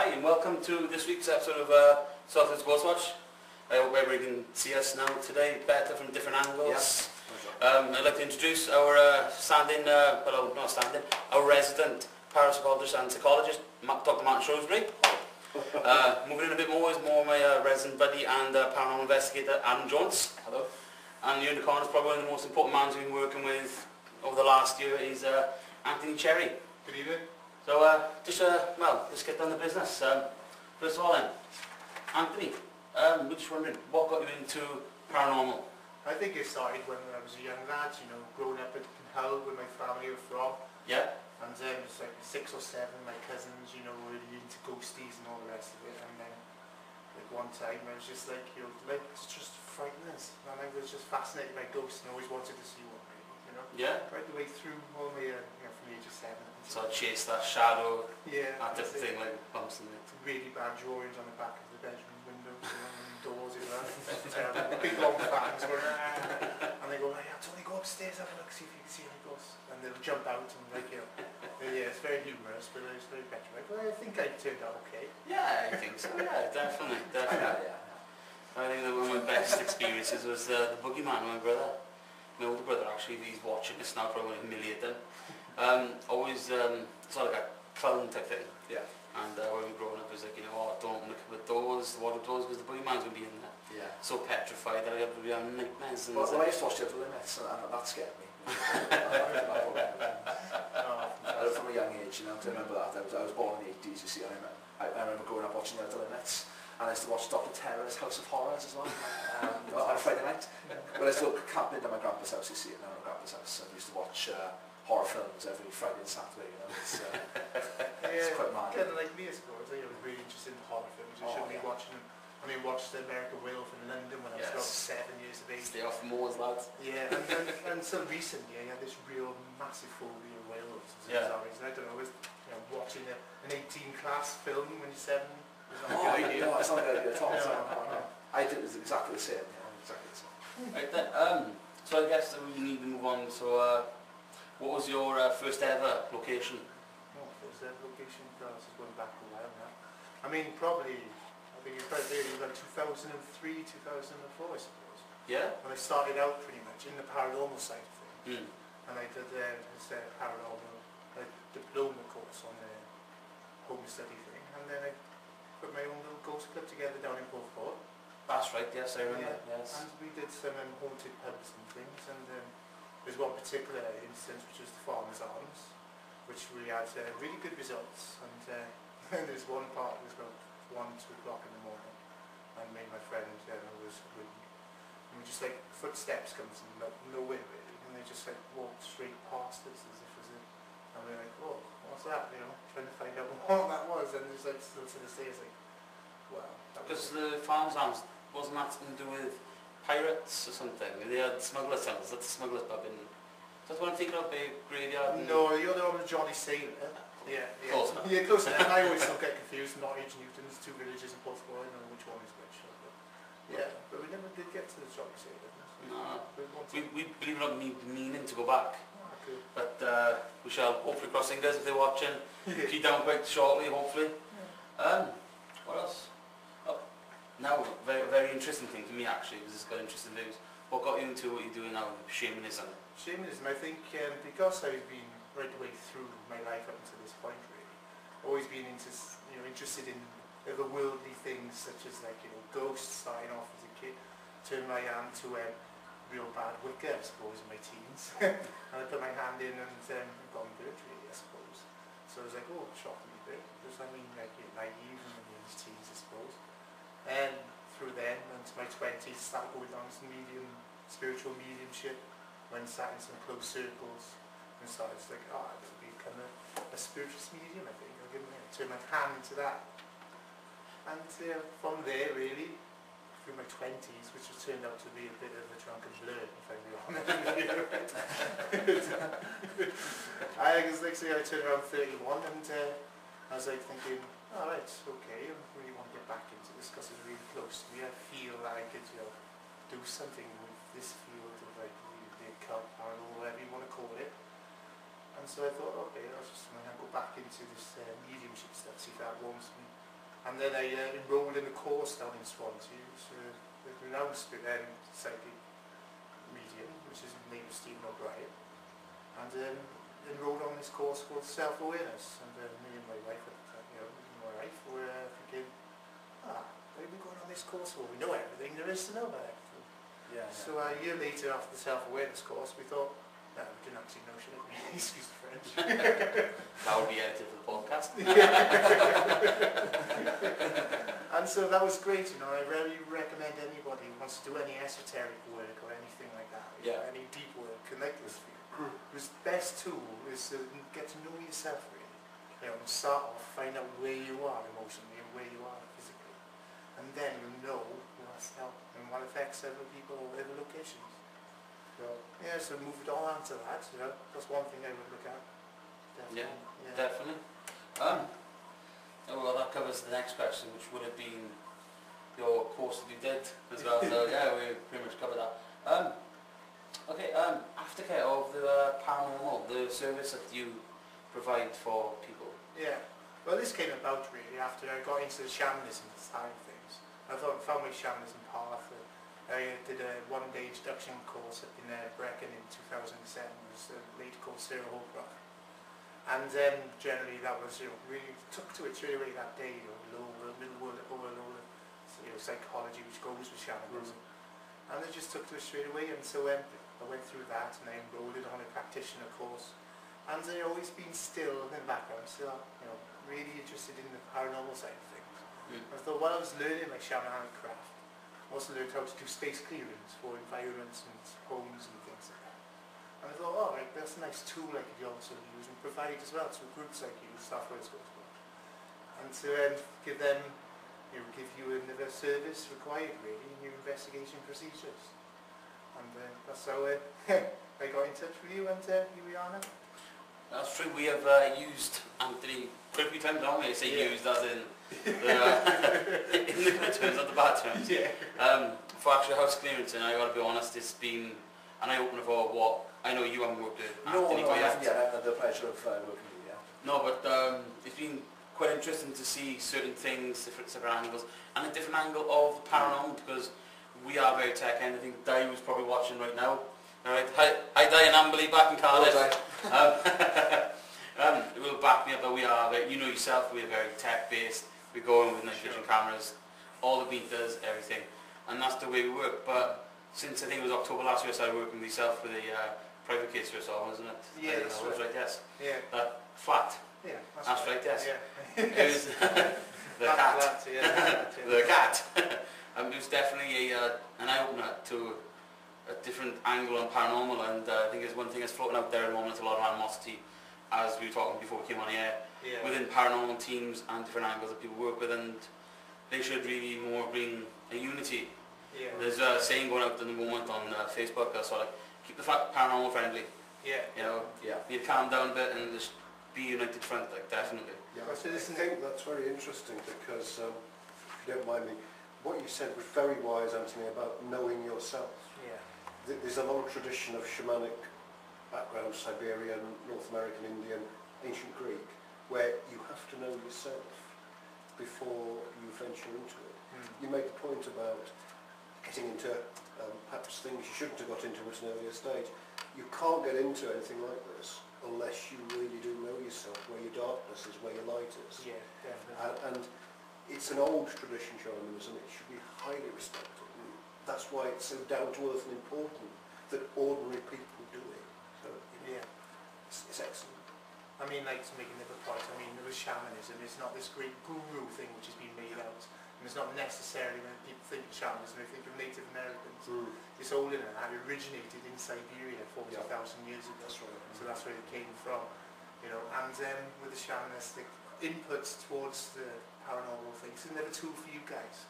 Hi, and welcome to this week's episode of Salford's Ghost Watch. I hope everybody can see us now today better from different angles. Yeah. I'd like to introduce our our resident parapsychologist and psychologist, Dr Martyn Shrewsburry. Moving in a bit more is my resident buddy and paranormal investigator, Adam Jones. Hello. And here in the corner is probably one of the most important men we've been working with over the last year is Anthony Cherry. Good evening. So let's get down to business. First of all then, Anthony, we're just wondering, what got you into paranormal? I think it started when I was a young lad, you know, growing up in Hull where my family were from. Yeah. And it was like 6 or 7, my cousins, you know, were really into ghosties and all the rest of it. And then, like one time, I was just like, you know, like, it's just frightening us. And I was just fascinated by ghosts and always wanted to see one, you know. Yeah. Right the way through all my, from the age of 7. So I chased that shadow, yeah, that type of thing, like bumps in it. Really bad drawings on the back of the bedroom windows, you know, and doors and that. Terrible. Big long fans going, and they go, yeah, Tony, go upstairs, have a look, see if you can see any ghosts. And they'll jump out and like, you know, yeah, it's very humorous, but it's very petrified. But I think I turned out okay. Yeah, I think so, yeah, definitely. Yeah. I think that one of my best experiences was the boogeyman, my brother. My older brother actually, he's watching this now, probably humiliate them. Always, it's like a clown type thing. Yeah. And when we were growing up, it was like, you know, oh, don't look at the doors, the water doors, because the boogeyman's going to be in there. Yeah. So petrified that I have nightmares. Well, I used to watch the Outer Limits, and that scared me. From a young age, you know, I remember that. I was born in the 80s, you see, I remember growing up watching the Outer Limits, and I used to watch Dr Terror's House of Horrors as well, on a Friday night. But I still camped into my grandpa's house, you see, at my grandpa's house, and we used to watch horror films every Friday and Saturday, you know, it's quite mad. Kind of like me, I suppose. I was really interested in horror films. I should be watching them. I mean, watched the American Werewolf in London when I was about 7 years of age. Stay off the moors, lads. Yeah, and so recently I had this real massive phobia of werewolves. Yeah. And I don't know, I was watching an 18 class film when you're 7. No, it's not a good idea at all. No. I did it exactly the same. Exactly the same. Right then, so I guess we need to move on. So, what was your first ever location? Oh, first ever location? God, this is going back a while now. I mean, probably, I think it's probably like 2003, 2004, I suppose. Yeah? When I started out pretty much in the paranormal side of things. Mm. And I did this paranormal diploma course on the home study thing. And then I put my own little ghost club together down in Portport. That's right, yes, I remember. Yeah. Yes. And we did some haunted pubs and things. And there's one particular instance which was the Farmer's Arms, which we had really good results. And there's one part, it was about 1, 2 o'clock in the morning, and me and my friend was with me. And we just like, footsteps come from nowhere really, and they just like walked straight past us as if it was and we were like, oh, what's that, you know, trying to find out what that was, and it's like, still to this day, it's like, wow. Because the Farmer's Arms, wasn't that something to do with pirates or something? They had smugglers' tunnels, that's the smugglers pub in... Is that the one I'm thinking of, a graveyard? No, the other one was Johnny Sailor. Yeah. Close enough. Yeah, close enough. I always still get confused. Norwich, Newton, there's 2 villages in Portugal. I don't know which one is which. But yeah, but we never did get to the Johnny Sailor. No. We believe it or not, meaning to go back. Oh, cool. But we shall hopefully cross fingers if they're watching. Keep down quite shortly, hopefully. Yeah. What else? Oh, now, very interesting thing to me actually, because it's got interesting views. What got you into what you're doing now, shamanism? Shamanism, I think, because I've been right the way through my life up until this point, really, always been interested in otherworldly things such as ghosts. Starting off as a kid, turned my hand to real bad Wicca, I suppose, in my teens, and I put my hand in and gone burnt, really, I suppose. So I was like, oh, shockingly big, because I mean, like, you're naive in these teens, I suppose. And through then, into my 20s, started going down some spiritual mediumship, when sat in some close circles, and started to think, oh, I would become a spiritualist medium, I think. I'll give turn my hand into that. And from there, really, through my 20s, which has turned out to be a bit of a drunken blur, if I'm being honest with you. I guess next year I turned around 31, and I was like thinking, all right, okay, I really want to get back into this because it's really close to me. I feel like I could, do something with this field of the occult, paranormal, whatever you want to call it. And so I thought, okay, I'll just go back into this mediumship stuff, see if that warms me. And then I enrolled in a course down in Swansea, the renowned psychic medium, which is named Stephen O'Brien, and enrolled on this course called self-awareness. And me and my wife at the time, my wife were thinking, why are we going on this course for? We know everything there is to know about everything. Yeah. So a year later, after the self-awareness course, we thought, no, we didn't actually know, should we? Excuse the French. That would be edited for the podcast. And so that was great, I really recommend anybody who wants to do any esoteric work or anything like that, any deep work, connect with you. Because the best tool is to get to know yourself really. And start off, find out where you are emotionally and where you are physically. And then you'll know what's help and what affects other people or other locations. So moved on to that, that's one thing I would look at. Definitely. Well, that covers the next question, which would have been your course that you did as well. So yeah, we pretty much covered that. Okay, aftercare of the paranormal, the service that you provide for people. Yeah, well this came about really after I got into the shamanism side of things. I found my shamanism path. I did a one-day introduction course up in Brecon in 2007. It was a lady called Sarah Holbrook. And generally that was, really took to it straight away that day, low world, middle world, upper world, psychology which goes with shamanism. And I just took to it straight away, and so I went through that and I enrolled on a practitioner course. And I've always been still in the background, still, really interested in the paranormal side of things. I thought while I was learning my shamanic craft, I also learned how to do space clearings for environments and homes and things like that. And I thought, that's a nice tool I could also use and provide as well to groups like you, staff where it's going to work. And to give them, give you another service required really in your investigation procedures. And that's how I got in touch with you, and here we are now. That's true, we have used Anthony quite a few times, haven't we? I say used as in the, in the good terms, not the bad terms. For actual house clearance, and I got to be honest, it's been an eye-opener for what I know you haven't worked with Anthony I yet. haven't yet. I've had the pleasure of working with you, No, but it's been quite interesting to see certain things, different angles, and a different angle of the paranormal, because we are very tech-end. I think Di was probably watching right now. Alright, hi Di and Amberley back in Cardiff. It will back me up, but we are, you know yourself, we are very tech-based. We go in with night vision cameras, all the meters, everything, and that's the way we work. But since I think it was October last year, I started working with yourself for the private case for us all, wasn't it? Yeah, that's right. Right, yes. Yeah. That flat. Yeah, that's right, yes. Yeah. It was the cat. Flat, yeah. The cat. It was definitely an eye-opener to a different angle on paranormal, and I think there's one thing that's floating out there at the moment, a lot of animosity, as we were talking before we came on here, within paranormal teams and different angles that people work with, and they should really more bring a unity. There's a saying going out at the moment on Facebook, sort of keep the paranormal friendly. You calm down a bit and just be united front, definitely. I think that's very interesting because, if you don't mind me, what you said was very wise, Anthony, about knowing yourself. There's a long tradition of shamanic background, Siberian, North American, Indian, ancient Greek, where you have to know yourself before you venture into it. You made the point about getting into perhaps things you shouldn't have got into at an earlier stage. You can't get into anything like this unless you really do know yourself, where your darkness is, where your light is. And it's an old tradition, shamanism, it should be highly respected. And that's why it's so down to earth and important that ordinary people do it. So, it's excellent. I mean, to make another point, with shamanism, it's not this great guru thing which has been made out. And it's not necessarily, when people think of shamanism, they think of Native Americans. It's older than that. It originated in Siberia 40,000 years ago. That's right. So that's where it came from. And with the shamanistic inputs towards the paranormal things, it's another tool for you guys.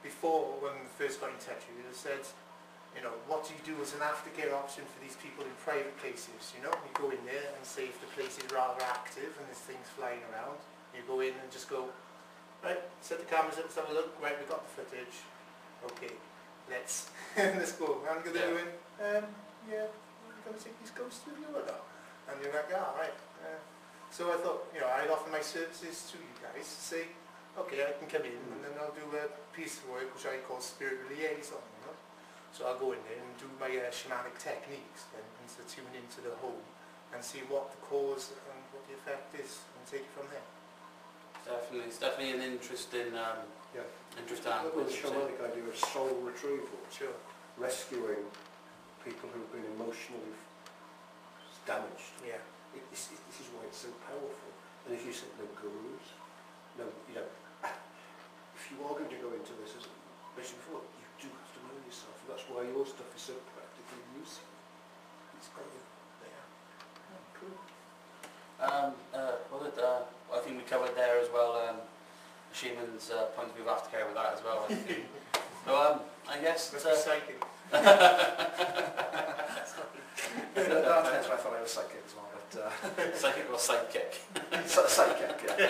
Before, when we first got in touch with you, it said, what do you do as an aftercare option for these people in private places? You go in there and say if the place is rather active and there's things flying around, you go in and just go, right, set the cameras up, let's have a look, right, we've got the footage, okay, let's go. And go there and you're going to take these ghosts with you or not? And you're like, right. So I thought, I'd offer my services to you guys to say, okay, I can come in and then I'll do a piece of work which I call spirit liaison, you know. So I'll go in there and do my shamanic techniques and to tune into the home and see what the cause and what the effect is and take it from there. It's definitely an interesting interesting angle. The shamanic idea of soul retrieval, Sure. rescuing people who've been emotionally damaged. Yeah. This is why it's so powerful. And if you said no gurus, no, you know, if you are going to go into this, as I mentioned before, you do have to know yourself. And that's why your stuff is so practically useful. It's great. Yeah. Cool. I think we covered there as well. Shaman's point of view of aftercare with that as well. I think. So I guess Must be psychic. That's why I thought I was psychic as well, but... psychic or sidekick. Psychic, yeah.